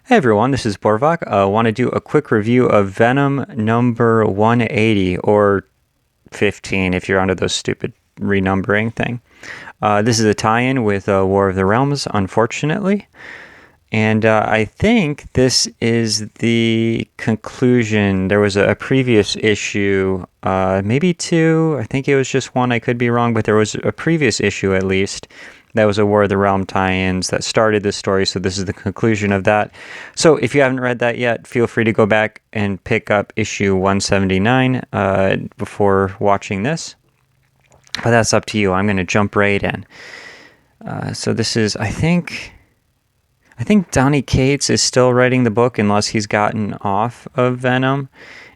Hey everyone, this is Borvak. I want to do a quick review of Venom number 180, or 15 if you're under those stupid renumbering thing. This is a tie-in with War of the Realms, unfortunately. And I think this is the conclusion. There was a previous issue, maybe two. I think it was just one. I could be wrong, but there was a previous issue at least. That was a War of the Realm tie-ins that started this story, so this is the conclusion of that. So if you haven't read that yet, feel free to go back and pick up issue 179 before watching this. But that's up to you. I'm going to jump right in. So this is, I think Donny Cates is still writing the book unless he's gotten off of Venom,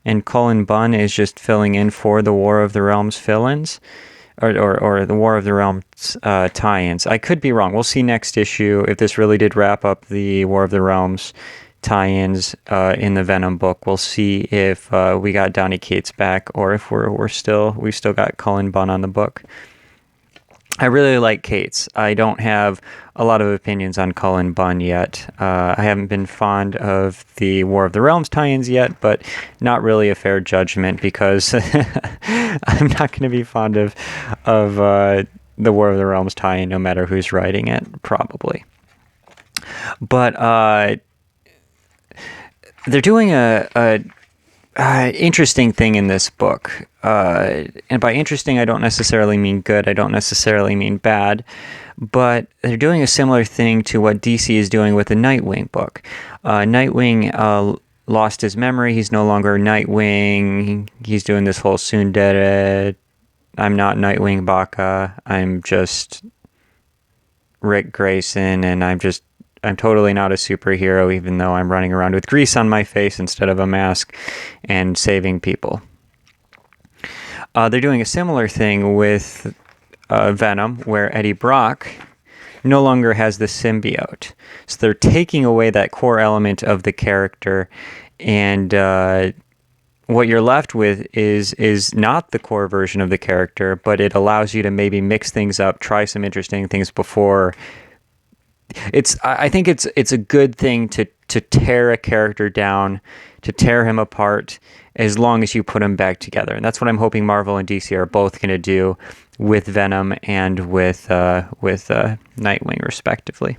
and Cullen Bunn is just filling in for the War of the Realms fill-ins, or the War of the Realms tie-ins. I could be wrong. We'll see next issue if this really did wrap up the War of the Realms tie-ins in the Venom book. We'll see if we got Donny Cates back, or if we still got Cullen Bunn on the book. I really like Cates. I don't have a lot of opinions on Cullen Bunn yet. I haven't been fond of the War of the Realms tie-ins yet, but not really a fair judgment because I'm not going to be fond of the War of the Realms tie-in no matter who's writing it, probably. But they're doing a interesting thing in this book. And by interesting, I don't necessarily mean good. I don't necessarily mean bad. But they're doing a similar thing to what DC is doing with the Nightwing book. Nightwing lost his memory. He's no longer Nightwing. He's doing this whole tsundere. I'm not Nightwing Baka. I'm just Rick Grayson, and I'm totally not a superhero, even though I'm running around with grease on my face instead of a mask and saving people. They're doing a similar thing with Venom, where Eddie Brock no longer has the symbiote. So they're taking away that core element of the character, and what you're left with is not the core version of the character, but it allows you to maybe mix things up, try some interesting things before. I think it's a good thing to tear a character down, to tear him apart, as long as you put him back together. And that's what I'm hoping Marvel and DC are both going to do with Venom and with Nightwing, respectively.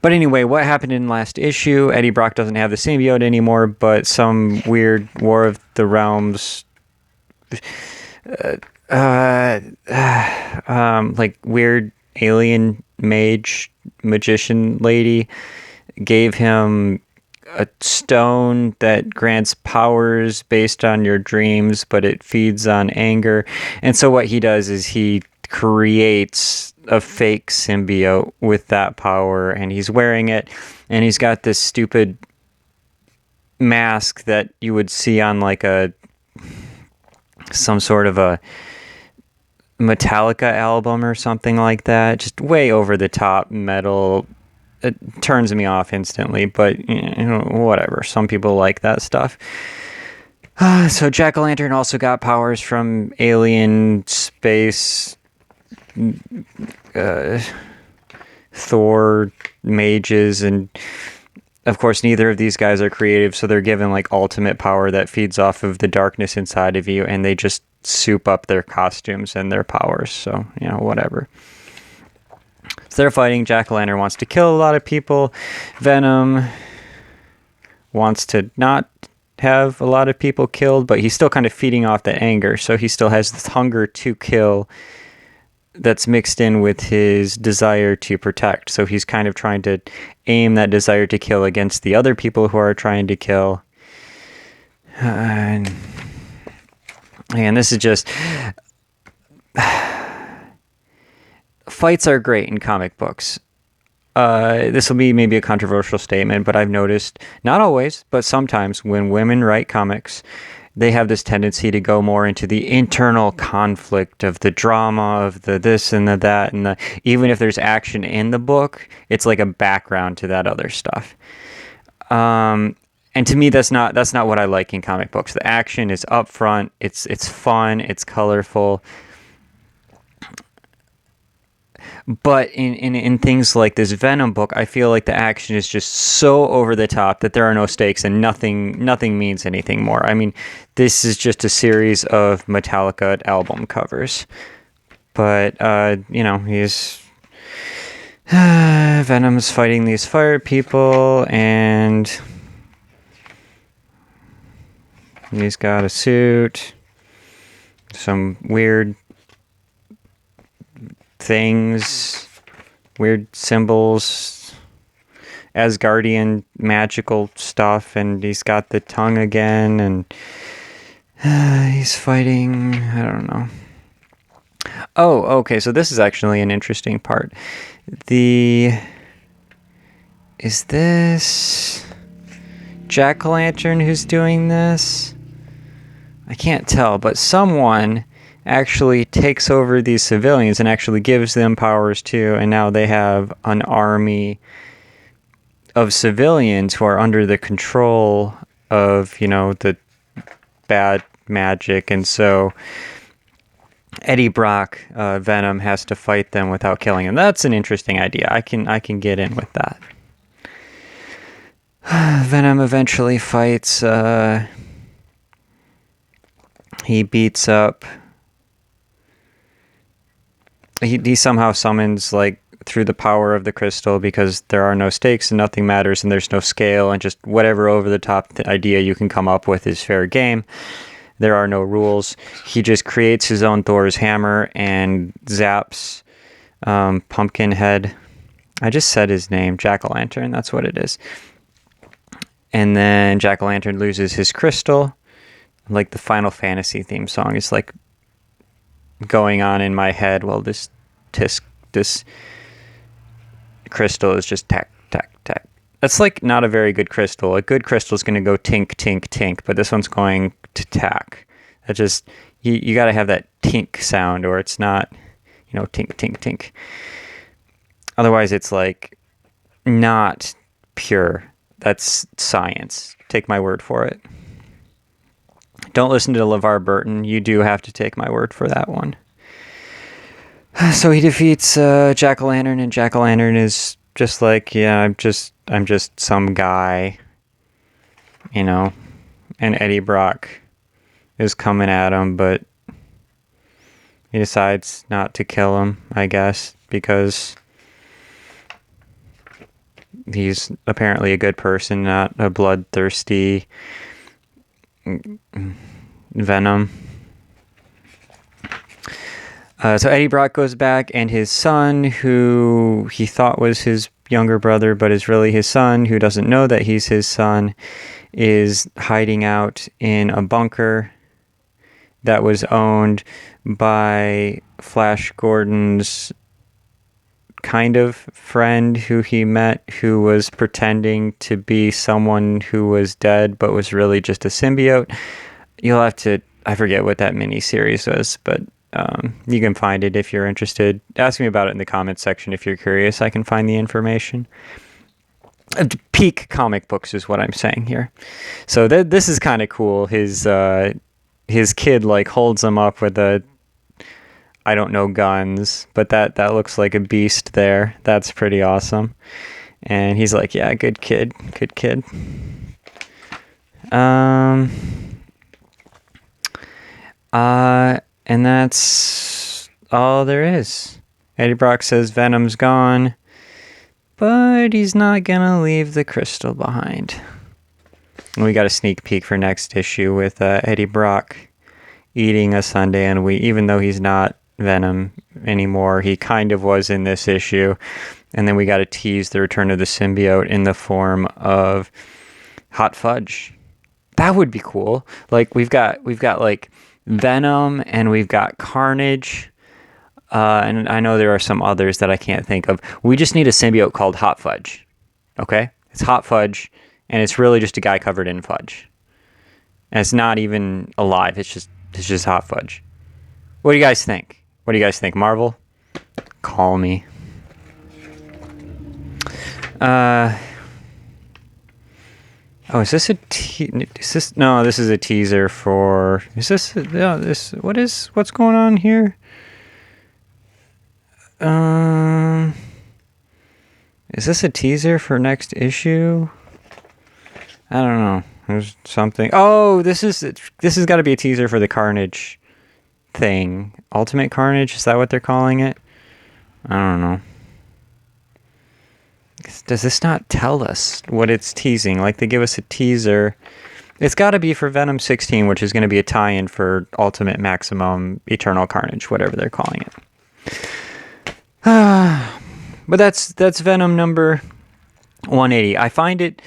But anyway, what happened in last issue? Eddie Brock doesn't have the symbiote anymore, but some weird War of the Realms, like weird alien magician lady gave him a stone that grants powers based on your dreams, but it feeds on anger. And so what he does is he creates a fake symbiote with that power, and he's wearing it, and he's got this stupid mask that you would see on like some sort of a Metallica album or something like that. Just way over the top metal. It turns me off instantly, but whatever. Some people like that stuff. So Jack-o'-lantern also got powers from alien space Thor mages, and of course neither of these guys are creative, so they're given like ultimate power that feeds off of the darkness inside of you, and they just soup up their costumes and their powers. So whatever. So they're fighting. Jack-o'-lantern wants to kill a lot of people. Venom wants to not have a lot of people killed, but he's still kind of feeding off the anger, so he still has this hunger to kill that's mixed in with his desire to protect. So he's kind of trying to aim that desire to kill against the other people who are trying to kill. And this is just... Fights are great in comic books. This will be maybe a controversial statement, but I've noticed, not always, but sometimes when women write comics, they have this tendency to go more into the internal conflict of the drama, of the this and the that, and even if there's action in the book, it's like a background to that other stuff. And to me, that's not what I like in comic books. The action is up front, it's fun, it's colorful. But in things like this Venom book, I feel like the action is just so over the top that there are no stakes and nothing means anything more. I mean, this is just a series of Metallica album covers. But, he's... Venom's fighting these fire people, and he's got a suit, some weird things, weird symbols, Asgardian magical stuff, and he's got the tongue again, and he's fighting, I don't know. Oh, okay, so this is actually an interesting part. Is this Jack-o'-lantern who's doing this? I can't tell, but someone actually takes over these civilians and actually gives them powers too, and now they have an army of civilians who are under the control of, the bad magic, and so Eddie Brock, Venom, has to fight them without killing them. That's an interesting idea. I can get in with that. Venom eventually fights, he beats up, he somehow summons, through the power of the crystal, because there are no stakes and nothing matters and there's no scale, and just whatever over-the-top idea you can come up with is fair game. There are no rules. He just creates his own Thor's hammer and zaps Pumpkinhead. I just said his name, Jack-o'-lantern, that's what it is. And then Jack-o'-lantern loses his crystal. Like the Final Fantasy theme song is going on in my head while this crystal is just tack, tack, tack. That's not a very good crystal. A good crystal is going to go tink, tink, tink, but this one's going to tack. That just, you got to have that tink sound, or it's not, tink, tink, tink. Otherwise, it's not pure. That's science. Take my word for it. Don't listen to LeVar Burton. You do have to take my word for that one. So he defeats Jack-o'-lantern, and Jack-o'-lantern is just I'm just some guy, and Eddie Brock is coming at him, but he decides not to kill him, I guess, because he's apparently a good person, not a bloodthirsty Venom. So Eddie Brock goes back, and his son, who he thought was his younger brother, but is really his son, who doesn't know that he's his son, is hiding out in a bunker that was owned by Flash Gordon's kind of friend who he met, who was pretending to be someone who was dead, but was really just a symbiote. You'll have to, I forget what that mini-series was, but you can find it if you're interested. Ask me about it in the comments section if you're curious. I can find the information. Peak comic books is what I'm saying here. So this is kind of cool. His kid holds him up with I don't know, guns, but that looks like a beast there. That's pretty awesome. And he's like, yeah, good kid. And that's all there is. Eddie Brock says Venom's gone, but he's not gonna leave the crystal behind. And we got a sneak peek for next issue with Eddie Brock eating a sundae, and even though he's not Venom anymore, he kind of was in this issue. And then we got to tease the return of the symbiote in the form of hot fudge. That would be cool. We've got Venom, and we've got Carnage, and I know there are some others that I can't think of. We just need a symbiote called Hot Fudge. Okay? It's Hot Fudge, and it's really just a guy covered in fudge. And it's not even alive. It's just Hot Fudge. What do you guys think? Marvel? Call me. Oh, is this no, this is a teaser for, what's going on here? Is this a teaser for next issue? I don't know. There's something. Oh, this has got to be a teaser for the Carnage thing. Ultimate Carnage, is that what they're calling it? I don't know. Does this not tell us what it's teasing? Like, they give us a teaser. It's got to be for Venom 16, which is going to be a tie-in for Ultimate Maximum Eternal Carnage, whatever they're calling it. But that's Venom number 180. I find it,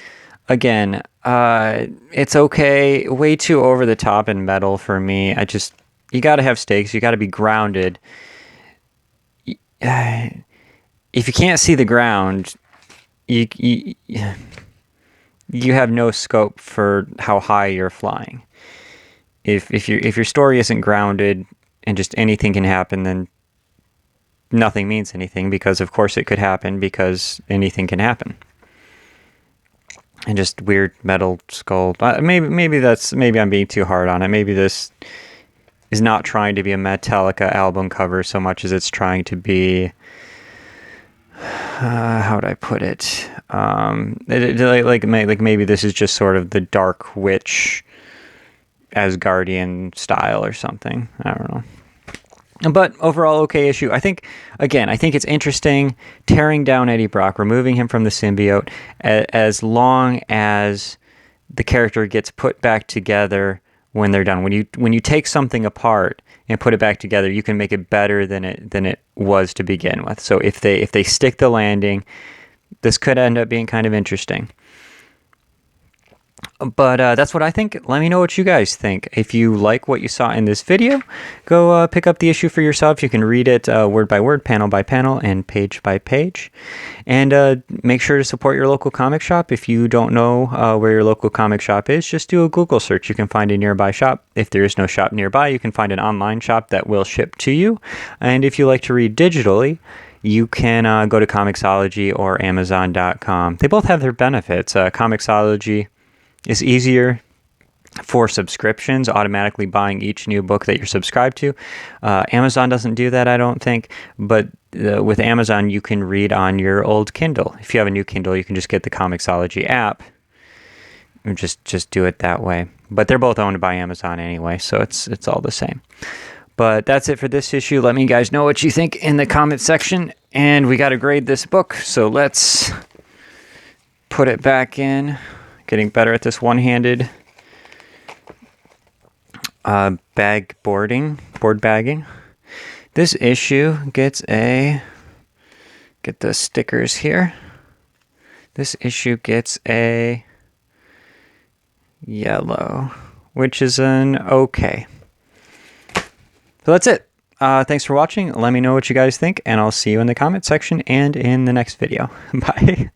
again, it's okay. Way too over the top and metal for me. You got to have stakes. You got to be grounded. If you can't see the ground, you have no scope for how high you're flying. If your story isn't grounded and just anything can happen, then nothing means anything, because of course it could happen, because anything can happen. And just weird metal skull. Maybe I'm being too hard on it. Maybe this is not trying to be a Metallica album cover so much as it's trying to be, how would I put it? Like maybe this is just sort of the Dark Witch Asgardian style or something. I don't know. But overall, okay issue. I think it's interesting tearing down Eddie Brock, removing him from the symbiote, as long as the character gets put back together when they're done. When you take something apart and put it back together, you can make it better than it was to begin with. So if they stick the landing, this could end up being kind of interesting. But that's what I think. Let me know what you guys think. If you like what you saw in this video, go pick up the issue for yourself. You can read it word by word, panel by panel, and page by page. And make sure to support your local comic shop. If you don't know where your local comic shop is, just do a Google search. You can find a nearby shop. If there is no shop nearby, you can find an online shop that will ship to you. And if you like to read digitally, you can go to Comixology or Amazon.com. They both have their benefits. Comixology is easier for subscriptions, automatically buying each new book that you're subscribed to. Amazon doesn't do that, I don't think, but with Amazon, you can read on your old Kindle. If you have a new Kindle, you can just get the Comixology app and just do it that way. But they're both owned by Amazon anyway, so it's all the same. But that's it for this issue. Let me guys know what you think in the comment section, and we got to grade this book, so let's put it back in. Getting better at this one-handed board bagging. This issue gets get the stickers here. This issue gets a yellow, which is an okay. So that's it. Thanks for watching. Let me know what you guys think, and I'll see you in the comment section and in the next video. Bye.